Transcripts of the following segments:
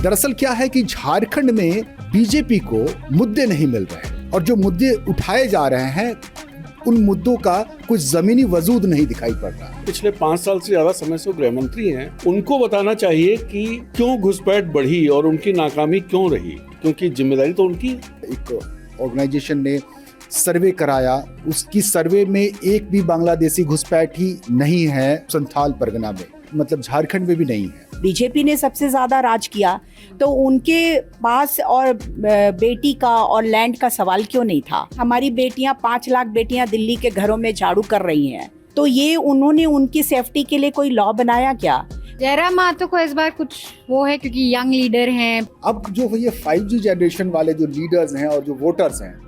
दरअसल क्या है कि झारखंड में बीजेपी को मुद्दे नहीं मिल रहे और जो मुद्दे उठाए जा रहे हैं उन मुद्दों का कुछ जमीनी वजूद नहीं दिखाई पड़ रहा। पिछले 5 साल से ज्यादा समय से गृह मंत्री हैं, उनको बताना चाहिए कि क्यों घुसपैठ बढ़ी और उनकी नाकामी क्यों रही, क्योंकि जिम्मेदारी तो उनकी। एक ऑर्गेनाइजेशन ने सर्वे कराया, उसकी सर्वे में एक भी बांग्लादेशी घुसपैठी नहीं है संथाल परगना में, मतलब झारखंड में भी नहीं है। बीजेपी ने सबसे ज्यादा राज किया तो उनके पास और बेटी का और लैंड का सवाल क्यों नहीं था? हमारी बेटियां 5 लाख बेटियां दिल्ली के घरों में झाड़ू कर रही हैं, तो ये उन्होंने उनकी सेफ्टी के लिए कोई लॉ बनाया क्या? जयराम महतो को इस बार कुछ वो है क्योंकि यंग लीडर हैं। अब जो ये 5G जनरेशन वाले जो लीडर्स हैं और जो वोटर्स हैं,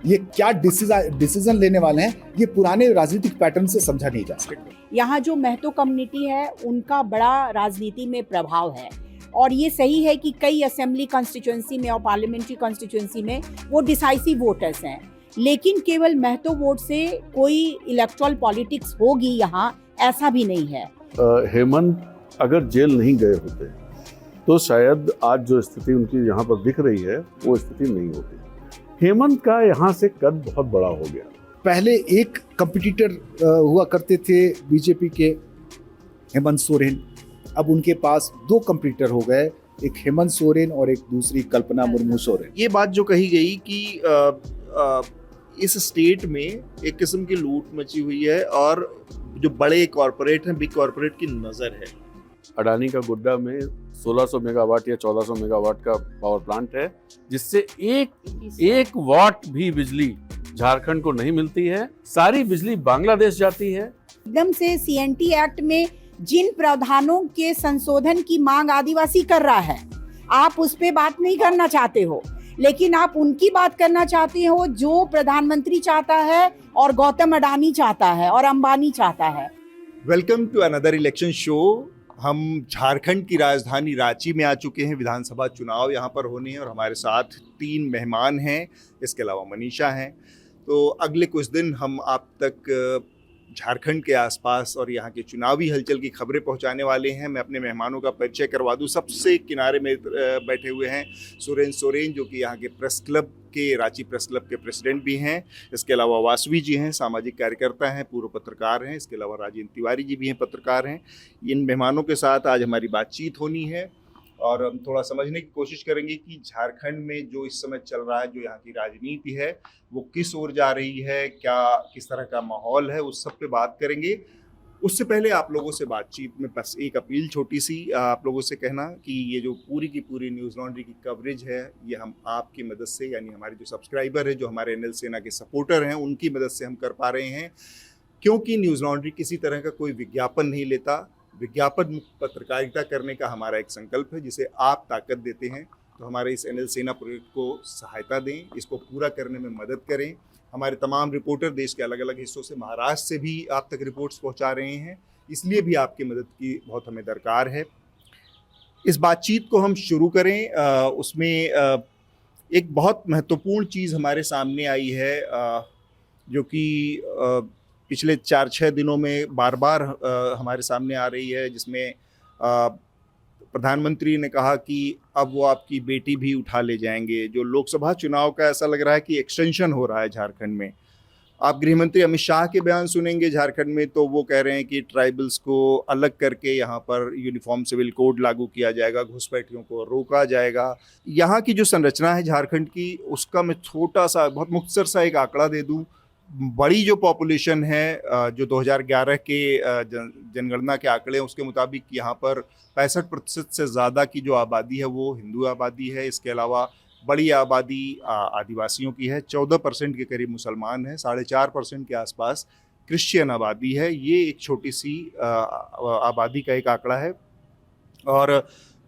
ये क्या डिसीजन लेने वाले हैं, ये पुराने राजनीतिक पैटर्न से समझा नहीं जा सकता। यहाँ जो महतो कम्युनिटी है उनका बड़ा राजनीति में प्रभाव है और ये सही है कि कई असेंबली कॉन्स्टिट्यूएंसी में और पार्लियामेंट्री कॉन्स्टिट्यूएंसी में वो डिसाइसिव वोटर्स हैं, लेकिन केवल महतो वोट से कोई इलेक्टोरल पॉलिटिक्स होगी यहाँ, ऐसा भी नहीं है। हेमंत अगर जेल नहीं गए होते तो शायद आज जो स्थिति उनकी यहाँ पर दिख रही है वो स्थिति नहीं होती। हेमंत का यहाँ से कद बहुत बड़ा हो गया। पहले एक कंपटीटर हुआ करते थे बीजेपी के, हेमंत सोरेन, अब उनके पास 2 कंपटीटर हो गए, एक हेमंत सोरेन और एक दूसरी कल्पना मुर्मू सोरेन। ये बात जो कही गई कि इस स्टेट में एक किस्म की लूट मची हुई है और जो बड़े कॉरपोरेट हैं, बिग कॉरपोरेट की नज़र है। अडानी का गुड्डा में 1600 मेगावाट या 1400 मेगावाट का पावर प्लांट है, जिससे एक वाट भी बिजली झारखंड को नहीं मिलती है, सारी बिजली बांग्लादेश जाती है। एकदम से सीएनटी एक्ट में जिन प्रावधानों के संशोधन की मांग आदिवासी कर रहा है, आप उस पे बात नहीं करना चाहते हो, लेकिन आप उनकी बात करना चाहते हो जो प्रधानमंत्री चाहता है और गौतम अडानी चाहता है और अंबानी चाहता है। Welcome to another election show. हम झारखंड की राजधानी रांची में आ चुके हैं। विधानसभा चुनाव यहाँ पर होने हैं और हमारे साथ 3 मेहमान हैं, इसके अलावा मनीषा हैं। तो अगले कुछ दिन हम आप तक झारखंड के आसपास और यहाँ के चुनावी हलचल की खबरें पहुँचाने वाले हैं। मैं अपने मेहमानों का परिचय करवा दूँ। सबसे किनारे में बैठे हुए हैं सुरेंद्र सोरेन, जो कि यहाँ के प्रेस क्लब के, रांची प्रेस क्लब के प्रेसिडेंट भी हैं। इसके अलावा वासवी जी हैं, सामाजिक कार्यकर्ता हैं, पूर्व पत्रकार हैं। इसके अलावा राजेंद्र तिवारी जी भी हैं, पत्रकार हैं। इन मेहमानों के साथ आज हमारी बातचीत होनी है और हम थोड़ा समझने की कोशिश करेंगे कि झारखंड में जो इस समय चल रहा है, जो यहाँ की राजनीति है, वो किस ओर जा रही है, किस तरह का माहौल है, उस सब पे बात करेंगे। उससे पहले आप लोगों से बातचीत में बस एक अपील छोटी सी, आप लोगों से कहना कि ये जो पूरी की पूरी न्यूज़ लॉन्ड्री की कवरेज है, ये हम आपकी मदद से, यानी हमारे जो सब्सक्राइबर है, जो हमारे एनएल सेना के सपोर्टर हैं, उनकी मदद से हम कर पा रहे हैं, क्योंकि न्यूज़ लॉन्ड्री किसी तरह का कोई विज्ञापन नहीं लेता। विज्ञापन मुक्त पत्रकारिता करने का हमारा एक संकल्प है, जिसे आप ताकत देते हैं। तो हमारे इस एनएल सेना प्रोजेक्ट को सहायता दें, इसको पूरा करने में मदद करें। हमारे तमाम रिपोर्टर देश के अलग अलग हिस्सों से, महाराष्ट्र से भी आप तक रिपोर्ट्स पहुंचा रहे हैं, इसलिए भी आपकी मदद की बहुत हमें दरकार है। इस बातचीत को हम शुरू करें। उसमें एक बहुत महत्वपूर्ण चीज़ हमारे सामने आई है, जो कि पिछले 4-6 दिनों में बार बार हमारे सामने आ रही है, जिसमें प्रधानमंत्री ने कहा कि अब वो आपकी बेटी भी उठा ले जाएंगे। जो लोकसभा चुनाव का ऐसा लग रहा है कि एक्सटेंशन हो रहा है झारखंड में। आप गृह मंत्री अमित शाह के बयान सुनेंगे झारखंड में, तो वो कह रहे हैं कि ट्राइबल्स को अलग करके यहाँ पर यूनिफॉर्म सिविल कोड लागू किया जाएगा, घुसपैठियों को रोका जाएगा। यहाँ की जो संरचना है झारखंड की, उसका मैं छोटा सा, बहुत मुख्तसर सा एक आंकड़ा दे दूँ। बड़ी जो पॉपुलेशन है, जो 2011 के जनगणना के आंकड़े हैं, उसके मुताबिक यहाँ पर 65% से ज़्यादा की जो आबादी है वो हिंदू आबादी है। इसके अलावा बड़ी आबादी आदिवासियों की है, 14% के करीब मुसलमान हैं, 4.5% के आसपास क्रिश्चियन आबादी है। ये एक छोटी सी आबादी का एक आंकड़ा है और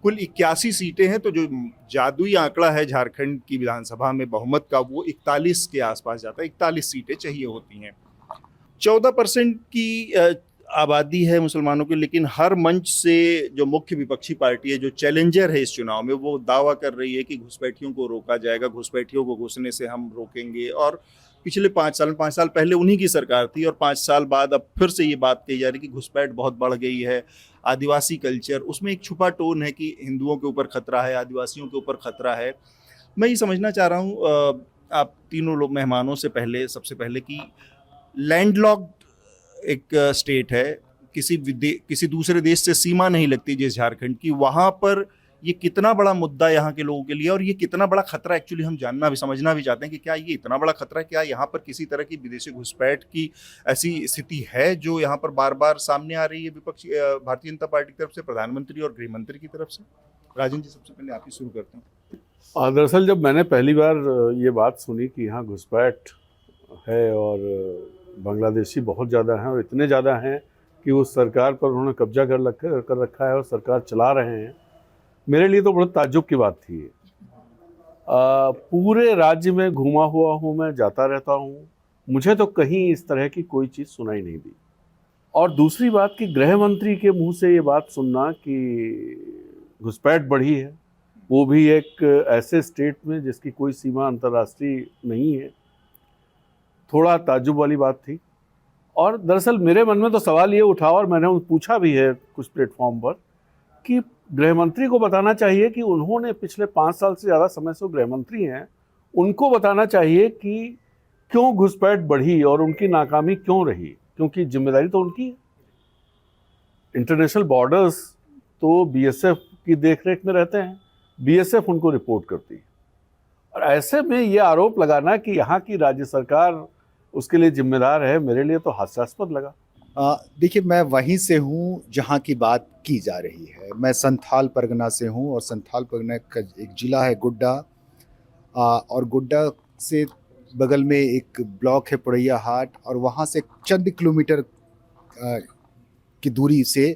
कुल 81 सीटें हैं। तो जो जादुई आंकड़ा है झारखंड की विधानसभा में बहुमत का, वो 41 के आसपास जाता है। 41 सीटें चाहिए होती हैं। 14% की आबादी है मुसलमानों की, लेकिन हर मंच से जो मुख्य विपक्षी पार्टी है, जो चैलेंजर है इस चुनाव में, वो दावा कर रही है कि घुसपैठियों को रोका जाएगा, घुसपैठियों को घुसने से हम रोकेंगे। और पिछले 5 साल पहले उन्हीं की सरकार थी और 5 साल बाद अब फिर से ये बात कही जा रही है कि घुसपैठ बहुत बढ़ गई है, आदिवासी कल्चर, उसमें एक छुपा टोन है कि हिंदुओं के ऊपर खतरा है, आदिवासियों के ऊपर खतरा है। मैं ये समझना चाह रहा हूँ आप तीनों लोग मेहमानों से पहले, सबसे पहले कि लैंडलॉक्ड एक स्टेट है, किसी दूसरे देश से सीमा नहीं लगती जिस झारखंड की, वहाँ पर ये कितना बड़ा मुद्दा यहाँ के लोगों के लिए और ये कितना बड़ा खतरा, एक्चुअली हम जानना भी समझना भी चाहते हैं कि क्या ये इतना बड़ा खतरा है, क्या यहाँ पर किसी तरह की विदेशी घुसपैठ की ऐसी स्थिति है जो यहाँ पर बार बार सामने आ रही है विपक्षी भारतीय जनता पार्टी की तरफ से, प्रधानमंत्री और गृह मंत्री की तरफ से? राजन जी, सबसे पहले आप ही शुरू करते हैं। दरअसल जब मैंने पहली बार ये बात सुनी कि यहाँ घुसपैठ है और बांग्लादेशी बहुत ज़्यादा हैं और इतने ज़्यादा हैं कि उस सरकार पर उन्होंने कब्जा कर रखा है और सरकार चला रहे हैं, मेरे लिए तो बहुत ताज्जुब की बात थी। पूरे राज्य में घूमा हुआ हूँ, मैं जाता रहता हूँ, मुझे तो कहीं इस तरह की कोई चीज़ सुनाई नहीं दी। और दूसरी बात कि गृह मंत्री के मुंह से ये बात सुनना कि घुसपैठ बढ़ी है, वो भी एक ऐसे स्टेट में जिसकी कोई सीमा अंतर्राष्ट्रीय नहीं है, थोड़ा ताज्जुब वाली बात थी। और दरअसल मेरे मन में तो सवाल ये उठा और मैंने पूछा भी है कुछ प्लेटफॉर्म पर कि गृह मंत्री को बताना चाहिए कि उन्होंने पिछले 5 साल से ज़्यादा समय से गृह मंत्री हैं, उनको बताना चाहिए कि क्यों घुसपैठ बढ़ी और उनकी नाकामी क्यों रही, क्योंकि जिम्मेदारी तो उनकी है। इंटरनेशनल बॉर्डर्स तो बीएसएफ की देखरेख में रहते हैं, बीएसएफ उनको रिपोर्ट करती है। और ऐसे में ये आरोप लगाना कि यहाँ की राज्य सरकार उसके लिए जिम्मेदार है, मेरे लिए तो हास्यास्पद लगा। देखिए, मैं वहीं से हूँ जहाँ की बात की जा रही है। मैं संथाल परगना से हूँ और संथाल परगना का एक ज़िला है गुड्डा, और गुड्डा से बगल में एक ब्लॉक है पुड़ैया हाट, और वहाँ से चंद किलोमीटर की दूरी से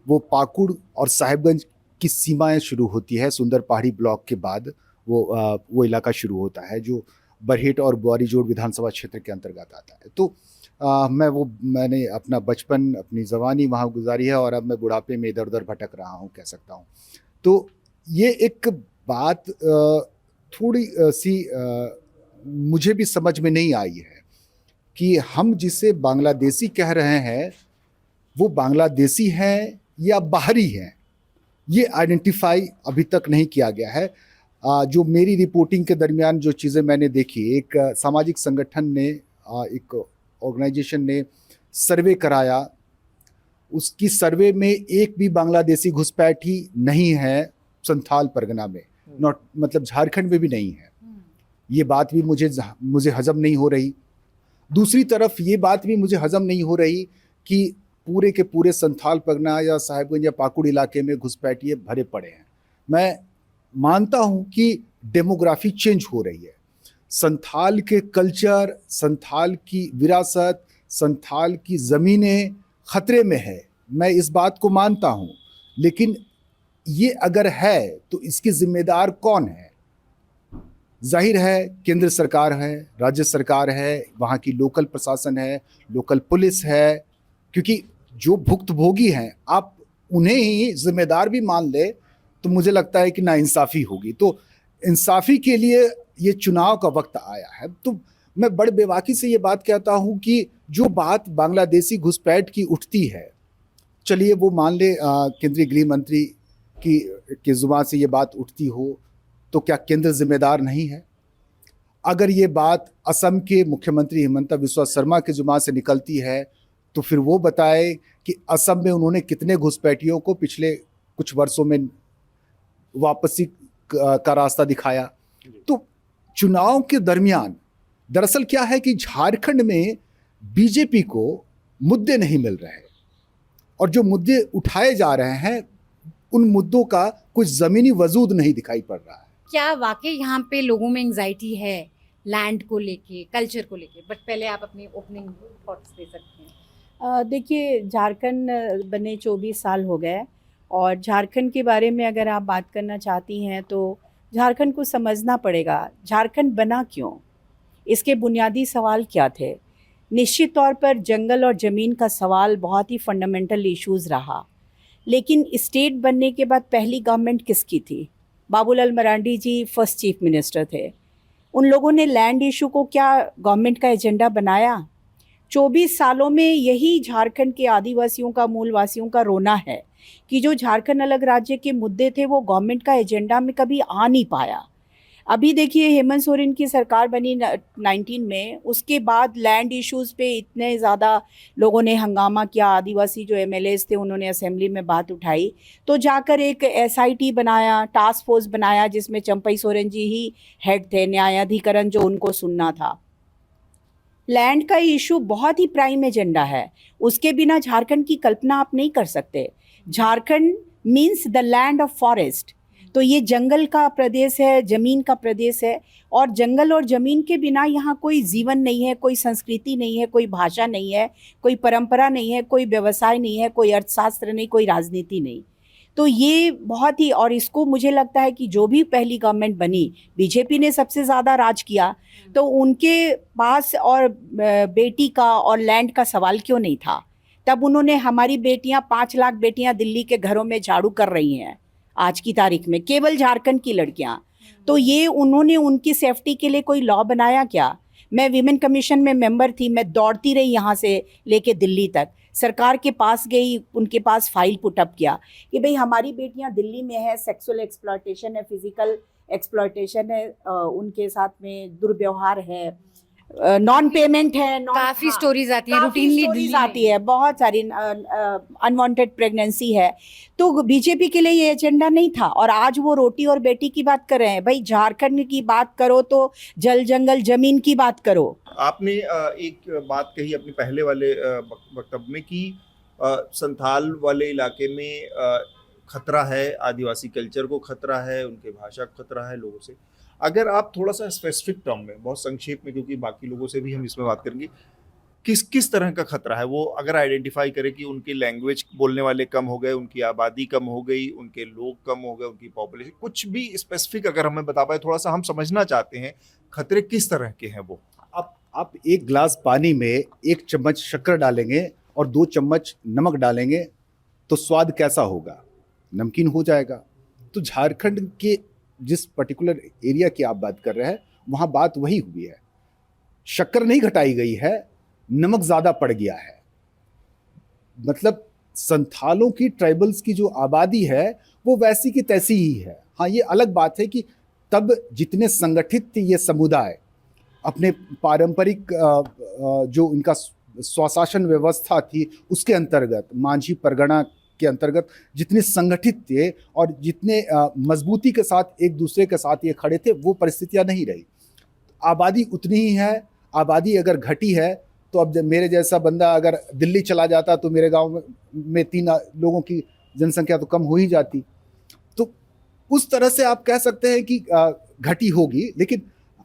वो पाकुड़ और साहिबगंज की सीमाएं शुरू होती है। सुंदर पहाड़ी ब्लॉक के बाद वो इलाका शुरू होता है जो बरहेट और बुआरीजोड़ विधानसभा क्षेत्र के अंतर्गत आता है। तो मैंने अपना बचपन, अपनी जवानी वहाँ गुजारी है और अब मैं बुढ़ापे में इधर उधर भटक रहा हूँ, कह सकता हूँ। तो ये एक बात थोड़ी सी मुझे भी समझ में नहीं आई है कि हम जिसे बांग्लादेशी कह रहे हैं वो बांग्लादेशी हैं या बाहरी हैं, ये आइडेंटिफाई अभी तक नहीं किया गया है। जो मेरी रिपोर्टिंग के दरमियान जो चीज़ें मैंने देखी, एक सामाजिक संगठन ने, एक ऑर्गेनाइजेशन ने सर्वे कराया, उसकी सर्वे में एक भी बांग्लादेशी घुसपैठी नहीं है संथाल परगना में, नॉट मतलब झारखंड में भी नहीं है। ये बात भी मुझे हजम नहीं हो रही। दूसरी तरफ ये बात भी मुझे हजम नहीं हो रही कि पूरे के पूरे संथाल परगना या साहिबगंज या पाकुड़ इलाके में घुसपैठिए भरे पड़े हैं। मैं मानता हूं कि डेमोग्राफी चेंज हो रही है, संथाल के कल्चर, संथाल की विरासत, संथाल की ज़मीनें खतरे में है, मैं इस बात को मानता हूं। लेकिन ये अगर है तो इसकी जिम्मेदार कौन है? जाहिर है केंद्र सरकार है, राज्य सरकार है, वहाँ की लोकल प्रशासन है, लोकल पुलिस है, क्योंकि जो भुक्तभोगी हैं आप उन्हें ही जिम्मेदार भी मान ले तो मुझे लगता है कि नाइंसाफ़ी होगी। तो इंसाफ़ी के लिए ये चुनाव का वक्त आया है। तो मैं बड़े बेबाकी से ये बात कहता हूँ कि जो बात बांग्लादेशी घुसपैठ की उठती है, चलिए वो मान ले केंद्रीय गृह मंत्री की जुबान से ये बात उठती हो, तो क्या केंद्र जिम्मेदार नहीं है? अगर ये बात असम के मुख्यमंत्री हिमंता बिस्वा शर्मा की जुबान से निकलती है तो फिर वो बताए कि असम में उन्होंने कितने घुसपैठियों को पिछले कुछ वर्षों में वापसी का रास्ता दिखाया। तो चुनाव के दरमियान दरअसल क्या है कि झारखंड में बीजेपी को मुद्दे नहीं मिल रहे और जो मुद्दे उठाए जा रहे हैं उन मुद्दों का कुछ ज़मीनी वजूद नहीं दिखाई पड़ रहा है। क्या वाकई यहाँ पे लोगों में एंग्जाइटी है लैंड को लेके, कल्चर को लेके? बट पहले आप अपने ओपनिंग थॉट्स दे सकते हैं। देखिए, झारखंड बने 24 साल हो गए और झारखंड के बारे में अगर आप बात करना चाहती हैं तो झारखंड को समझना पड़ेगा झारखंड बना क्यों, इसके बुनियादी सवाल क्या थे। निश्चित तौर पर जंगल और ज़मीन का सवाल बहुत ही फंडामेंटल इश्यूज़ रहा, लेकिन स्टेट बनने के बाद पहली गवर्नमेंट किसकी थी? बाबूलाल मरांडी जी फर्स्ट चीफ मिनिस्टर थे। उन लोगों ने लैंड इशू को क्या गवर्नमेंट का एजेंडा बनाया? 24 सालों में यही झारखंड के आदिवासियों का, मूलवासियों का रोना है कि जो झारखंड अलग राज्य के मुद्दे थे वो गवर्नमेंट का एजेंडा में कभी आ नहीं पाया। अभी देखिए हेमंत सोरेन की सरकार बनी 19 में, उसके बाद लैंड इश्यूज पे इतने ज़्यादा लोगों ने हंगामा किया, आदिवासी जो एमएलएस थे उन्होंने असेंबली में बात उठाई, तो जाकर एक एसआईटी बनाया, टास्क फोर्स बनाया जिसमें चंपई सोरेन जी ही हेड थे, न्यायाधिकरण जो उनको सुनना था। लैंड का इशू बहुत ही प्राइम एजेंडा है, उसके बिना झारखंड की कल्पना आप नहीं कर सकते। Jharkhand means the land of forest, तो ये जंगल का प्रदेश है, जमीन का प्रदेश है, और जंगल और जमीन के बिना यहाँ कोई जीवन नहीं है, कोई संस्कृति नहीं है, कोई भाषा नहीं है, कोई परंपरा नहीं है, कोई व्यवसाय नहीं है, कोई अर्थशास्त्र नहीं, कोई राजनीति नहीं। तो ये बहुत ही, और इसको मुझे लगता है कि जो भी पहली गवर्नमेंट बनी, बीजेपी ने सबसे ज़्यादा राज किया, तो उनके पास और बेटी का और लैंड का सवाल क्यों नहीं था? तब उन्होंने, हमारी बेटियां 5 लाख बेटियां दिल्ली के घरों में झाड़ू कर रही हैं आज की तारीख में, केवल झारखंड की लड़कियां। तो ये उन्होंने उनकी सेफ्टी के लिए कोई लॉ बनाया क्या? मैं विमेन कमीशन में मेंबर थी, मैं दौड़ती रही यहाँ से लेके दिल्ली तक, सरकार के पास गई, उनके पास फाइल पुटअप किया कि भाई हमारी बेटियां दिल्ली में है, सेक्सुअल एक्सप्लॉयटेशन है, फिजिकल एक्सप्लॉयटेशन है, उनके साथ में दुर्व्यवहार है, नॉन पेमेंट है, काफी स्टोरीज आती हैं, रूटीनली आती है, बहुत सारी अनवांटेड प्रेगनेंसी है। तो बीजेपी के लिए ये एजेंडा नहीं था, और आज वो रोटी और बेटी की बात कर रहे हैं। भाई झारखंड की बात करो तो जल जंगल जमीन की बात करो। आपने एक बात कही अपने पहले वाले वक्तव्य में कि संथाल वाले इलाके में खतरा है, आदिवासी कल्चर को खतरा है, उनके भाषा को खतरा है लोगों से। अगर आप थोड़ा सा स्पेसिफिक टर्म में, बहुत संक्षेप में, क्योंकि बाकी लोगों से भी हम इसमें बात करेंगे, किस तरह का खतरा है वो अगर आइडेंटिफाई करें कि उनकी लैंग्वेज बोलने वाले कम हो गए, उनकी आबादी कम हो गई, उनके लोग कम हो गए, उनकी पॉपुलेशन, कुछ भी स्पेसिफिक अगर हमें बता पाए, थोड़ा सा हम समझना चाहते हैं खतरे किस तरह के हैं वो। आप एक गिलास पानी में 1 चम्मच शक्कर डालेंगे और 2 चम्मच नमक डालेंगे तो स्वाद कैसा होगा? नमकीन हो जाएगा। तो झारखंड के जिस पर्टिकुलर एरिया की आप बात कर रहे हैं, वहाँ बात वही हुई है, शक्कर नहीं घटाई गई है, नमक ज़्यादा पड़ गया है। मतलब संथालों की, ट्राइबल्स की जो आबादी है वो वैसी की तैसी ही है। हाँ, ये अलग बात है कि तब जितने संगठित थे ये समुदाय, अपने पारंपरिक जो इनका स्वशासन व्यवस्था थी उसके अंतर्गत, मांझी परगना के अंतर्गत जितने संगठित थे और जितने मजबूती के साथ एक दूसरे के साथ ये खड़े थे, वो परिस्थितियां नहीं रही। आबादी उतनी ही है। आबादी अगर घटी है तो अब मेरे जैसा बंदा अगर दिल्ली चला जाता तो मेरे गांव में 3 लोगों की जनसंख्या तो कम हो ही जाती। तो उस तरह से आप कह सकते हैं कि घटी होगी, लेकिन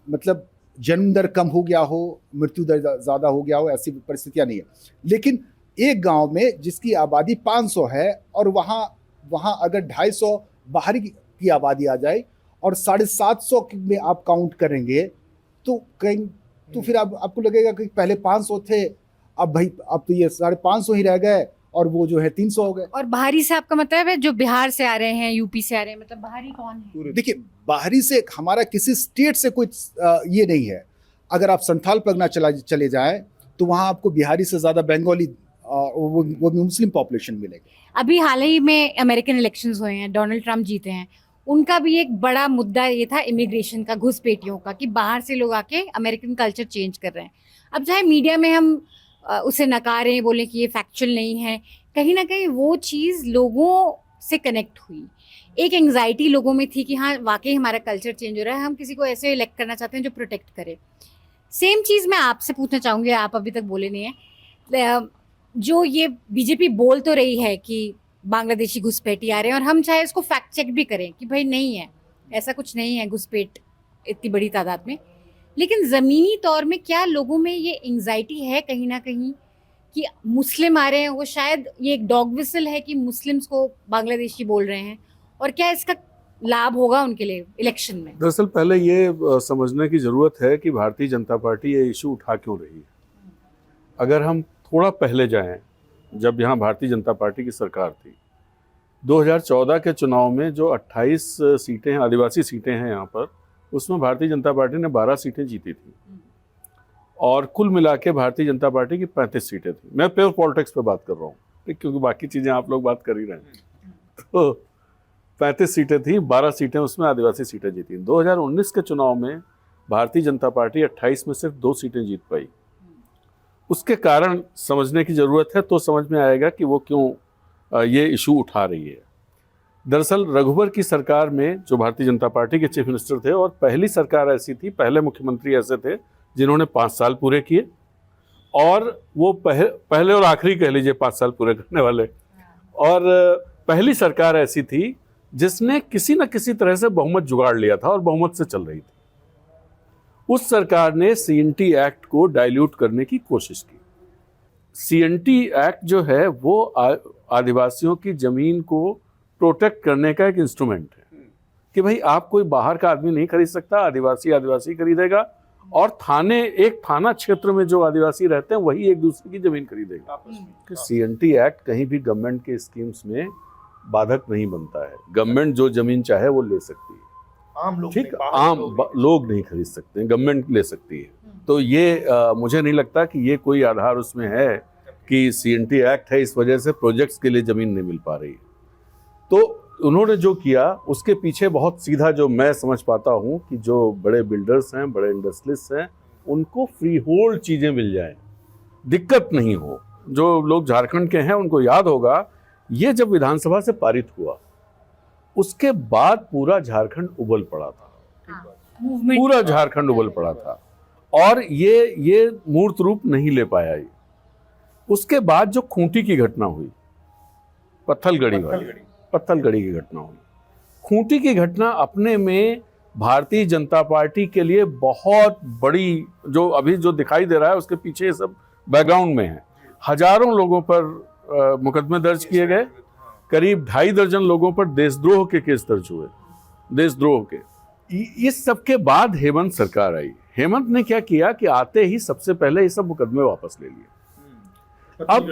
मतलब जन्म दर कम हो गया हो, मृत्यु दर ज़्यादा हो गया हो, ऐसी परिस्थितियां नहीं है। लेकिन एक गांव में जिसकी आबादी 500 है और वहाँ अगर 250 बाहर की आबादी आ जाए और 750 में आप काउंट करेंगे तो कहीं, तो फिर आपको लगेगा कि पहले 500 थे, अब भाई अब तो ये 550 ही रह गए और वो जो है 300 हो गए। और बाहरी से आपका मतलब है जो बिहार से आ रहे हैं, यूपी से आ रहे हैं, मतलब बाहरी कौन है? देखिए, बाहरी से हमारा किसी स्टेट से कोई ये नहीं है। अगर आप संथाल परगना चले जाएं तो वहाँ आपको बिहारी से ज़्यादा बंगाली वो मुस्लिम पॉपुलेशन मिलेगी। अभी हाल ही में अमेरिकन इलेक्शंस हुए हैं, डोनाल्ड ट्रंप जीते हैं, उनका भी एक बड़ा मुद्दा ये था इमिग्रेशन का, घुसपैठियों का, कि बाहर से लोग आके अमेरिकन कल्चर चेंज कर रहे हैं। अब चाहे मीडिया में हम उसे नकारें, बोले कि ये फैक्चुअल नहीं है, कहीं ना कहीं वो चीज़ लोगों से कनेक्ट हुई। एक एंग्जाइटी लोगों में थी कि हाँ वाकई हमारा कल्चर चेंज हो रहा है, हम किसी को ऐसे इलेक्ट करना चाहते हैं जो प्रोटेक्ट करे। सेम चीज़ मैं आपसे पूछना चाहूँगी, आप अभी तक बोले नहीं है, जो ये बीजेपी बोल तो रही है कि बांग्लादेशी घुसपैठी आ रहे हैं, और हम चाहे इसको फैक्ट चेक भी करें कि भाई नहीं है, ऐसा कुछ नहीं है घुसपैठ इतनी बड़ी तादाद में, लेकिन ज़मीनी तौर में क्या लोगों में ये एंग्जाइटी है कहीं ना कहीं कि मुस्लिम आ रहे हैं? वो शायद ये एक डॉग विसल है कि मुस्लिम्स को बांग्लादेशी बोल रहे हैं, और क्या इसका लाभ होगा उनके लिए इलेक्शन में? दरअसल पहले ये समझने की ज़रूरत है कि भारतीय जनता पार्टी ये इशू उठा क्यों रही है। अगर हम थोड़ा पहले जाएं, जब यहाँ भारतीय जनता पार्टी की सरकार थी, 2014 के चुनाव में जो 28 सीटें हैं, आदिवासी सीटें हैं यहाँ पर, उसमें भारतीय जनता पार्टी ने 12 सीटें जीती थी और कुल मिला के भारतीय जनता पार्टी की 35 सीटें थी। मैं प्योर पॉलिटिक्स पे बात कर रहा हूँ, क्योंकि बाकी चीज़ें आप लोग बात कर ही रहे हैं। तो 35 सीटें थी, 12 सीटें उसमें आदिवासी सीटें जीती। 2019 के चुनाव में भारतीय जनता पार्टी 28 में सिर्फ 2 सीटें जीत पाई। उसके कारण समझने की ज़रूरत है, तो समझ में आएगा कि वो क्यों ये इशू उठा रही है। दरअसल रघुबर की सरकार में जो भारतीय जनता पार्टी के चीफ मिनिस्टर थे, और पहली सरकार ऐसी थी, पहले मुख्यमंत्री ऐसे थे जिन्होंने 5 साल पूरे किए, और वो पहले और आखिरी कह लीजिए 5 साल पूरे करने वाले। और पहली सरकार ऐसी थी जिसने किसी न किसी तरह से बहुमत जुगाड़ लिया था और बहुमत से चल रही थी। उस सरकार ने CNT एक्ट को डाइल्यूट करने की कोशिश की। CNT एक्ट जो है वो आदिवासियों की जमीन को प्रोटेक्ट करने का एक इंस्ट्रूमेंट है कि भाई आप कोई बाहर का आदमी नहीं खरीद सकता, आदिवासी खरीदेगा, और एक थाना क्षेत्र में जो आदिवासी रहते हैं वही एक दूसरे की जमीन खरीदेगा। कि CNT एक्ट कहीं भी गवर्नमेंट के स्कीम्स में बाधक नहीं बनता है। गवर्नमेंट जो जमीन चाहे वो ले सकती है, आम लोग ठीक, आम लोग नहीं खरीद सकते, गवर्नमेंट ले सकती है। तो ये मुझे नहीं लगता कि ये कोई आधार उसमें है कि CNT एक्ट है इस वजह से प्रोजेक्ट्स के लिए जमीन नहीं मिल पा रही है। तो उन्होंने जो किया उसके पीछे बहुत सीधा जो मैं समझ पाता हूँ कि जो बड़े बिल्डर्स हैं, बड़े इंडस्ट्रियलिस्ट हैं, उनको फ्री होल्ड चीज़ें मिल जाएं, दिक्कत नहीं हो। जो लोग झारखंड के हैं उनको याद होगा, ये जब विधानसभा से पारित हुआ उसके बाद पूरा झारखंड उबल पड़ा था, पूरा झारखंड उबल पड़ा था, और ये मूर्त रूप नहीं ले पाया। ये उसके बाद जो खूंटी की घटना हुई, पत्थलगड़ी की घटना हुई, खूंटी की घटना अपने में भारतीय जनता पार्टी के लिए बहुत बड़ी, जो अभी जो दिखाई दे रहा है उसके पीछे सब बैकग्राउंड में है। हजारों लोगों पर मुकदमे दर्ज किए गए, करीब 2.5 दर्जन लोगों पर देशद्रोह के केस दर्ज हुए, देशद्रोह के। इस सब के बाद हेमंत सरकार आई। हेमंत ने क्या किया कि आते ही सबसे पहले ये सब मुकदमे वापस ले लिए। अब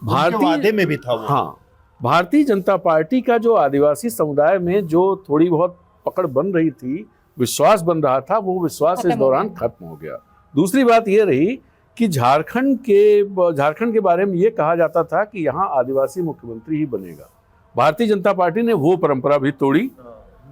वादे में भी था वो। भारतीय जनता पार्टी का जो आदिवासी समुदाय में जो थोड़ी बहुत पकड़ बन रही थी, विश्वास बन रहा था, वो विश्वास इस दौरान खत्म हो गया। दूसरी बात ये रही कि झारखंड के बारे में ये कहा जाता था कि यहाँ आदिवासी मुख्यमंत्री ही बनेगा। भारतीय जनता पार्टी ने वो परंपरा भी तोड़ी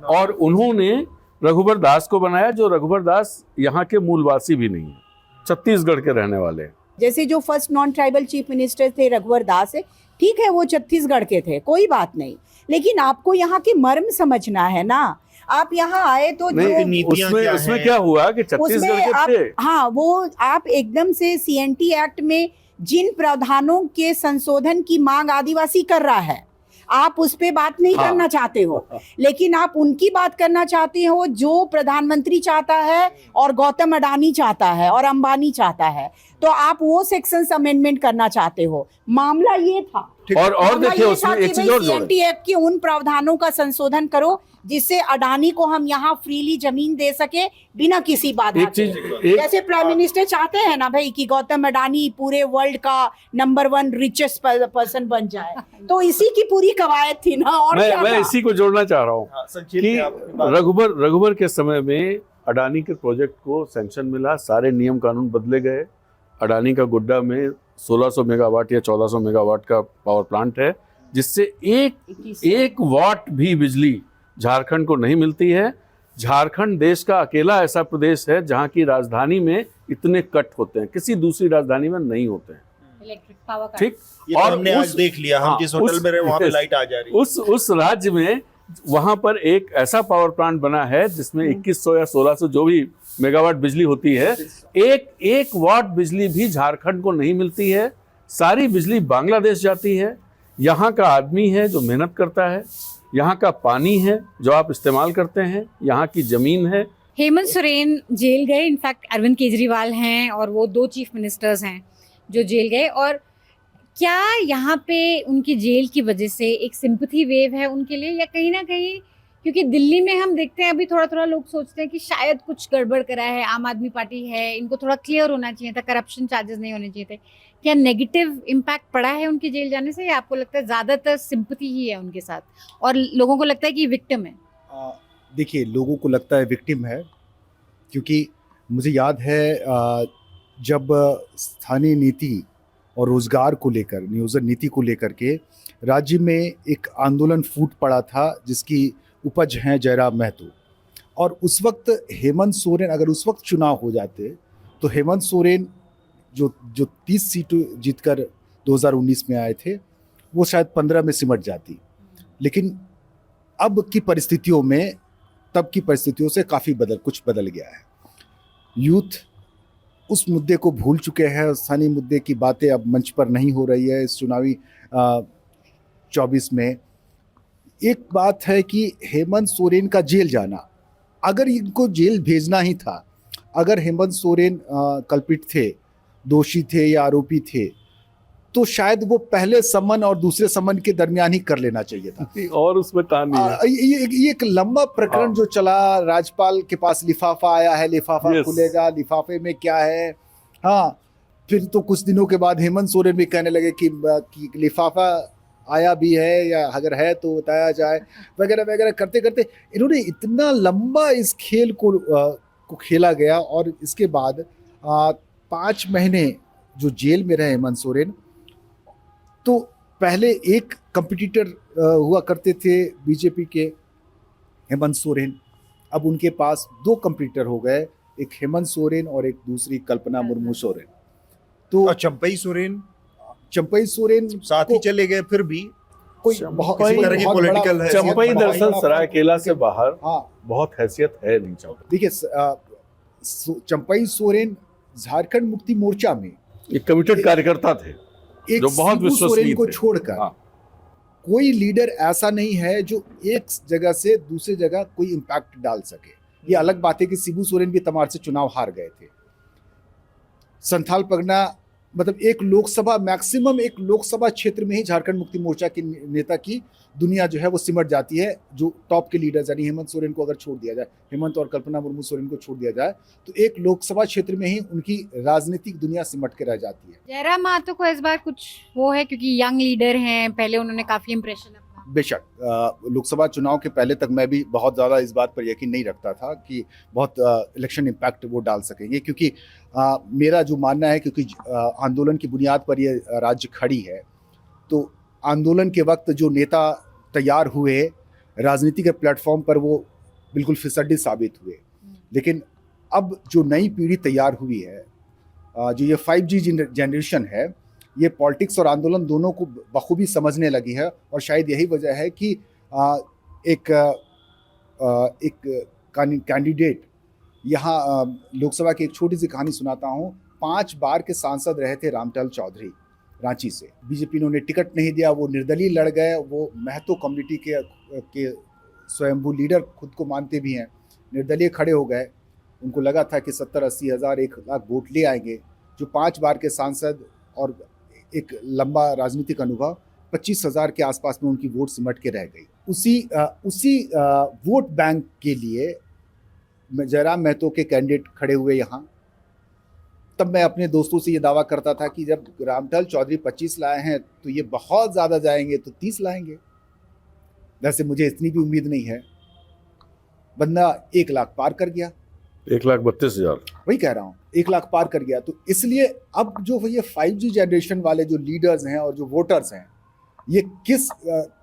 और उन्होंने रघुबर दास को बनाया, जो रघुबर दास यहाँ के मूलवासी भी नहीं है, छत्तीसगढ़ के रहने वाले हैं। जैसे जो first non tribal chief minister थे रघुवर दास है, ठीक है वो छत्तीसगढ़ के थे, कोई बात नहीं, लेकिन आपको यहाँ के मर्म समझना है ना। आप यहाँ आए तो उसमें क्या हुआ कि छत्तीसगढ़ के थे, हाँ, वो आप एकदम से CNT एक्ट में जिन प्रावधानों के संशोधन की मांग आदिवासी कर रहा है, आप उस पे बात नहीं करना चाहते हो, लेकिन आप उनकी बात करना चाहते हो जो प्रधानमंत्री चाहता है और गौतम अडानी चाहता है और अंबानी चाहता है, तो आप वो सेक्शंस अमेंडमेंट करना चाहते हो। मामला ये था, और देखिए उसमें एक चीज और CNT एक्ट के उन प्रावधानों का संशोधन करो जिससे अडानी को हम यहाँ फ्रीली जमीन दे सके बिना किसी बाधा के। जैसे प्राइम मिनिस्टर चाहते हैं ना भाई कि गौतम अडानी पूरे वर्ल्ड का नंबर 1 रिचेस्ट पर्सन बन जाए, तो इसी की पूरी कवायद थी ना। और मैं इसी को जोड़ना चाह रहा हूँ कि रघुबर के समय में अडानी के प्रोजेक्ट को सैंक्शन मिला, सारे नियम कानून बदले गए। अडानी का गुड्डा में 1600 मेगावाट या 1400 मेगावाट का पावर प्लांट है, जिससे एक वाट भी बिजली झारखंड को नहीं मिलती है। झारखंड देश का अकेला ऐसा प्रदेश है जहाँ की राजधानी में इतने कट होते हैं, किसी दूसरी राजधानी में नहीं होते हैं इलेक्ट्रिक पावर। ठीक, और हमने आज देख लिया, हम जिस होटल में रहे वहाँ पे लाइट आ जा रही है। उस राज्य में वहां पर एक ऐसा पावर प्लांट बना है जिसमें 2100 या 1600 जो भी मेगावाट बिजली होती है, एक वाट बिजली भी झारखंड को नहीं मिलती है। सारी बिजली बांग्लादेश जाती है। यहाँ का आदमी है जो मेहनत करता है, यहाँ का पानी है जो आप इस्तेमाल करते हैं, यहाँ की जमीन है। हेमंत सोरेन जेल गए, इनफैक्ट अरविंद केजरीवाल हैं और वो 2 चीफ मिनिस्टर्स हैं जो जेल गए। और क्या यहाँ पे उनकी जेल की वजह से एक सिंपैथी वेव है उनके लिए, या कहीं ना कहीं क्योंकि दिल्ली में हम देखते हैं अभी थोड़ा लोग सोचते हैं कि शायद कुछ गड़बड़ करा है, आम आदमी पार्टी है, इनको थोड़ा क्लियर होना चाहिए था, करप्शन चार्जेस नहीं होने चाहिए थे। क्या नेगेटिव इम्पैक्ट पड़ा है उनके जेल जाने से, या आपको लगता है ज़्यादातर सिंपैथी ही है उनके साथ और लोगों को लगता है कि विक्टिम है? देखिए, लोगों को लगता है विक्टिम है, क्योंकि मुझे याद है जब स्थानीय नीति और रोजगार को लेकर, नियोजन नीति को लेकर के राज्य में एक आंदोलन फूट पड़ा था, जिसकी उपज हैं जयराम महतो। और उस वक्त हेमंत सोरेन, अगर उस वक्त चुनाव हो जाते तो हेमंत सोरेन जो 30 सीटें जीतकर 2019 में आए थे, वो शायद 15 में सिमट जाती। लेकिन अब की परिस्थितियों में, तब की परिस्थितियों से काफ़ी कुछ बदल गया है। यूथ उस मुद्दे को भूल चुके हैं, स्थानीय मुद्दे की बातें अब मंच पर नहीं हो रही है। इस चुनावी 24 में एक बात है कि हेमंत सोरेन का जेल जाना, अगर इनको जेल भेजना ही था, अगर हेमंत सोरेन कल्पित थे, दोषी थे या आरोपी थे, तो शायद वो पहले समन और दूसरे समन के दरमियान ही कर लेना चाहिए था। और उसमें कहानी है, ये एक लंबा प्रकरण जो चला, राज्यपाल के पास लिफाफा आया है, लिफाफा खुलेगा, लिफाफे में क्या है। हाँ, फिर तो कुछ दिनों के बाद हेमंत सोरेन भी कहने लगे कि लिफाफा आया भी है, या अगर है तो बताया जाए, वगैरह वगैरह करते करते इन्होंने इतना लंबा इस खेल को खेला गया। और इसके बाद 5 महीने जो जेल में रहे हेमंत सोरेन, तो पहले एक कंपटीटर हुआ करते थे बीजेपी के, हेमंत सोरेन। अब उनके पास 2 कंपटीटर हो गए, एक हेमंत सोरेन और एक दूसरी कल्पना मुर्मू सोरेन। तो और चंपई सोरेन साथ ही चले गए, फिर भी कोई किसी तरह की पॉलिटिकल है। चंपई दरअसल सरायकेला से बाहर हाँ, बहुत हैसियत है नहीं चंपई। देखिए, चंपई सोरेन झारखंड मुक्ति मोर्चा में एक कमिटेड कार्यकर्ता थे, एक जो बहुत शिबू सोरेन विश्वसनीय को थे। छोड़कर हाँ। कोई लीडर ऐसा नहीं है जो एक जगह से दूसरी जगह कोई इम्पैक्ट डाल सके। ये अलग बात है कि शिबू सोरेन भी तमार से चुनाव हार गए थे। संथाल परगना, मतलब मैक्सिमम एक लोकसभा क्षेत्र में ही झारखंड मुक्ति मोर्चा के नेता की दुनिया जो है वो सिमट जाती है। जो टॉप के लीडर्स, यानी हेमंत सोरेन को अगर छोड़ दिया जाए, हेमंत और कल्पना मुर्मू सोरेन को छोड़ दिया जाए, तो एक लोकसभा क्षेत्र में ही उनकी राजनीतिक दुनिया सिमट के रह जाती है। जयराम महतो को इस बार कुछ वो है, क्योंकि यंग लीडर हैं, पहले उन्होंने काफी इंप्रेशन अपना। बेशक लोकसभा चुनाव के पहले तक मैं भी बहुत ज़्यादा इस बात पर यकीन नहीं रखता था कि बहुत इलेक्शन इम्पैक्ट वो डाल सकेंगे, क्योंकि मेरा जो मानना है, क्योंकि आंदोलन की बुनियाद पर ये राज्य खड़ी है, तो आंदोलन के वक्त जो नेता तैयार हुए राजनीति के प्लेटफॉर्म पर, वो बिल्कुल फिसड्डी साबित हुए। लेकिन अब जो नई पीढ़ी तैयार हुई है, जो ये 5G जनरेशन है, ये पॉलिटिक्स और आंदोलन दोनों को बखूबी समझने लगी है। और शायद यही वजह है कि एक कैंडिडेट यहाँ, लोकसभा की एक छोटी सी कहानी सुनाता हूँ। 5 बार के सांसद रहे थे रामटल चौधरी, रांची से। बीजेपी ने उन्हें टिकट नहीं दिया, वो निर्दलीय लड़ गए। वो महतो कम्युनिटी के स्वयंभू लीडर खुद को मानते भी हैं, निर्दलीय खड़े हो गए। उनको लगा था कि 70-80 हज़ार 1 लाख वोट ले आएंगे। जो 5 बार के सांसद और एक लंबा राजनीतिक अनुभव, 25,000 के आसपास में उनकी वोट सिमट के रह गई। उसी वोट बैंक के लिए जयराम महतो के कैंडिडेट खड़े हुए यहाँ। तब मैं अपने दोस्तों से ये दावा करता था कि जब रामटल चौधरी 25 लाए हैं तो ये बहुत ज़्यादा जाएंगे तो 30 लाएंगे। वैसे मुझे इतनी भी उम्मीद नहीं है। बंदा 1 लाख पार कर गया, 1,32,000, वही कह रहा हूँ, 1 लाख पार कर गया। तो इसलिए अब जो ये 5G जनरेशन वाले जो लीडर्स हैं और जो वोटर्स हैं, ये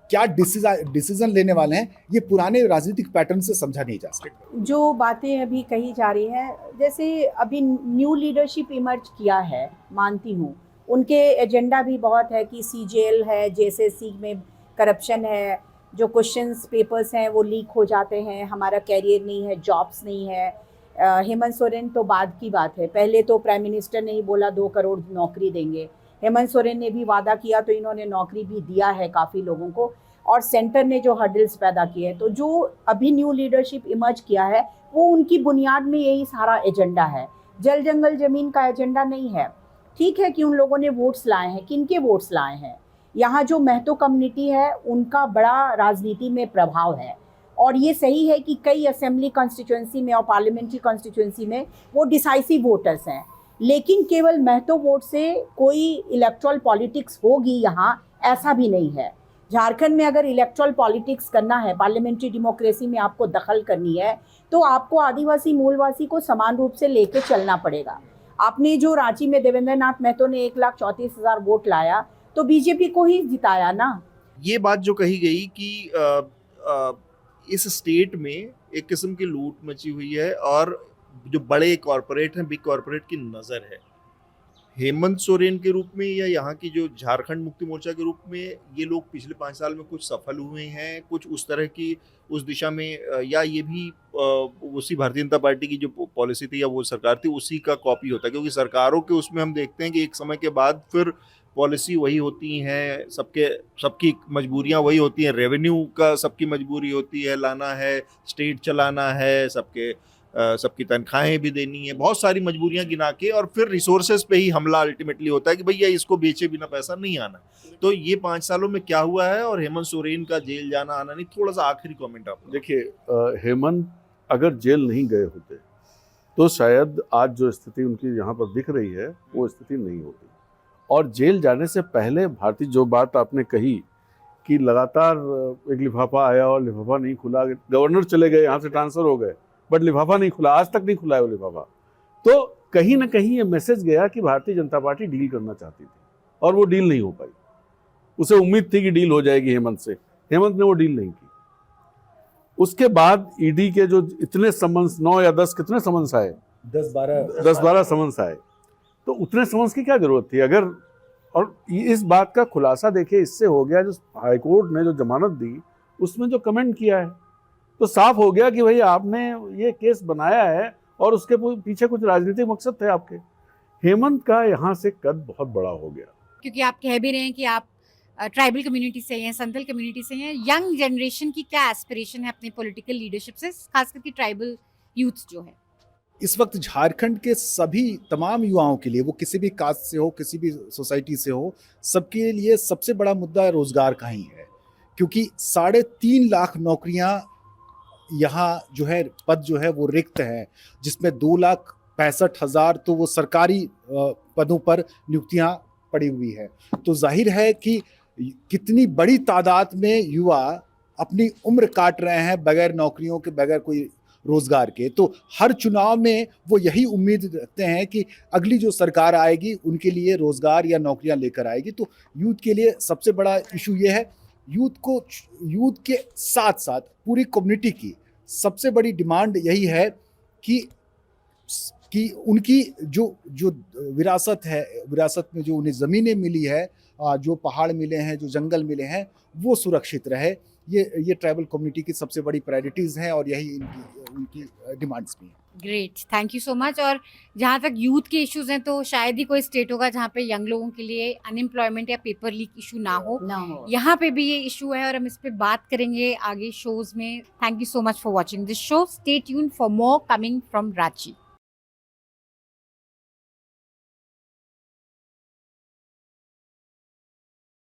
क्या डिसीजन लेने वाले हैं, ये पुराने राजनीतिक पैटर्न से समझा नहीं जा सकता। जो बातें अभी कही जा रही हैं, जैसे अभी न्यू लीडरशिप इमर्ज किया है, मानती हूँ। उनके एजेंडा भी बहुत है कि CJL है, JSSC में करप्शन है, जो क्वेश्चंस पेपर्स हैं वो लीक हो जाते हैं, हमारा कैरियर नहीं है, जॉब्स नहीं है। हेमंत सोरेन तो बाद की बात है, पहले तो प्राइम मिनिस्टर ने ही बोला 2 करोड़ नौकरी देंगे। हेमंत सोरेन ने भी वादा किया तो इन्होंने नौकरी भी दिया है काफ़ी लोगों को, और सेंटर ने जो हर्डल्स पैदा किए हैं। तो जो अभी न्यू लीडरशिप इमर्ज किया है, वो उनकी बुनियाद में यही सारा एजेंडा है। जल जंगल ज़मीन का एजेंडा नहीं है। ठीक है कि उन लोगों ने वोट्स लाए हैं, किनके वोट्स लाए हैं। यहाँ जो महतो कम्युनिटी है, उनका बड़ा राजनीति में प्रभाव है। और ये सही है कि कई असेंबली कॉन्स्टिट्यूंसी में और पार्लियामेंट्री कॉन्स्टिट्यूंसी में वो डिसाइसिव वोटर्स हैं, लेकिन केवल महतो वोट से कोई इलेक्टोरल पॉलिटिक्स होगी यहाँ, ऐसा भी नहीं है। झारखंड में अगर इलेक्टोरल पॉलिटिक्स करना है, पार्लियामेंट्री डेमोक्रेसी में आपको दखल करनी है, तो आपको आदिवासी मूलवासी को समान रूप से लेके चलना पड़ेगा। आपने जो रांची में देवेंद्र नाथ महतो ने 1,34,000 वोट लाया, तो बीजेपी को ही जिताया ना। ये बात जो कही गई कि इस स्टेट में एक किस्म की लूट मची हुई है और जो बड़े कॉरपोरेट हैं, बिग कॉरपोरेट की नज़र है हेमंत सोरेन के रूप में या यहाँ की जो झारखंड मुक्ति मोर्चा के रूप में, ये लोग पिछले 5 साल में कुछ सफल हुए हैं, कुछ उस तरह की उस दिशा में, या ये भी उसी भारतीय जनता पार्टी की जो पॉलिसी थी या वो सरकार थी उसी का कॉपी होता है? क्योंकि सरकारों के उसमें हम देखते हैं कि एक समय के बाद फिर पॉलिसी वही होती हैं, सबकी मजबूरियां वही होती हैं, रेवेन्यू का सबकी मजबूरी होती है, लाना है, स्टेट चलाना है, सबकी तनख्वाहें भी देनी है, बहुत सारी मजबूरियां गिना के, और फिर रिसोर्सेज पे ही हमला अल्टीमेटली होता है कि भैया इसको बेचे बिना पैसा नहीं आना। तो ये 5 सालों में क्या हुआ है और हेमंत सोरेन का जेल जाना आना नहीं, थोड़ा सा आखिरी कमेंट आप देखिए, हेमंत अगर जेल नहीं गए होते तो शायद आज जो स्थिति उनकी यहाँ पर दिख रही है वो स्थिति नहीं होती। और जेल जाने से पहले भारतीय, जो बात आपने कही कि लगातार एक लिफाफा आया और लिफाफा नहीं खुला, गवर्नर चले गए, यहाँ से ट्रांसफर हो गए, बट लिफाफा नहीं खुला, आज तक नहीं खुला है वो लिफाफा, तो कहीं ना कहीं ये मैसेज गया कि भारतीय जनता पार्टी डील करना चाहती थी और वो डील नहीं हो पाई। उसे उम्मीद थी कि डील हो जाएगी हेमंत से, हेमंत ने वो डील नहीं की। उसके बाद ईडी के जो इतने समन्स, 9 या 10 कितने समन्स आए, 10-12 समन्स आए, तो उतने समन्स की क्या जरूरत थी? अगर, और इस बात का खुलासा देखिए इससे हो गया, जो हाईकोर्ट ने जो जमानत दी उसमें जो कमेंट किया है, तो साफ हो गया कि भाई आपने ये केस बनाया है और उसके पीछे कुछ राजनीतिक मकसद थे आपके। हेमंत का यहाँ से कद बहुत बड़ा हो गया, क्योंकि आप कह भी रहे हैं कि आप ट्राइबल कम्युनिटी से हैं, संथल कम्युनिटी से हैं। यंग जनरेशन की क्या एस्पिरेशन है अपने पॉलिटिकल लीडरशिप से, खास करके ट्राइबल यूथ जो है? इस वक्त झारखंड के सभी तमाम युवाओं के लिए, वो किसी भी कास्ट से हो, किसी भी सोसाइटी से हो, सबके लिए सबसे बड़ा मुद्दा रोजगार का ही है। क्योंकि 3.5 लाख नौकरियां यहाँ जो है, पद जो है वो रिक्त है, जिसमें 2,65,000 तो वो सरकारी पदों पर नियुक्तियां पड़ी हुई है। तो जाहिर है कि कितनी बड़ी तादाद में युवा अपनी उम्र काट रहे हैं बगैर नौकरियों के, बगैर कोई रोजगार के। तो हर चुनाव में वो यही उम्मीद रखते हैं कि अगली जो सरकार आएगी उनके लिए रोजगार या नौकरियां लेकर आएगी। तो यूथ के लिए सबसे बड़ा इशू ये है। यूथ के साथ साथ पूरी कम्युनिटी की सबसे बड़ी डिमांड यही है कि उनकी जो विरासत है, विरासत में जो उन्हें ज़मीनें मिली है, जो पहाड़ मिले हैं, जो जंगल मिले हैं, वो सुरक्षित रहे। ये ट्राइबल कम्युनिटी की सबसे बड़ी प्रायोरिटीज़ हैं और यही उनकी डिमांड्स भी हैं। Great, thank you so much. और जहाँ तक यूथ के इश्यूज हैं, तो शायद ही कोई स्टेट होगा जहाँ पे यंग लोगों के लिए अनएम्प्लॉयमेंट या पेपर लीक इशू ना हो। यहाँ पे भी ये इशू है और हम इस पे बात करेंगे आगे शोज में। Thank you so much for watching this show. Stay tuned for more coming from Ranchi.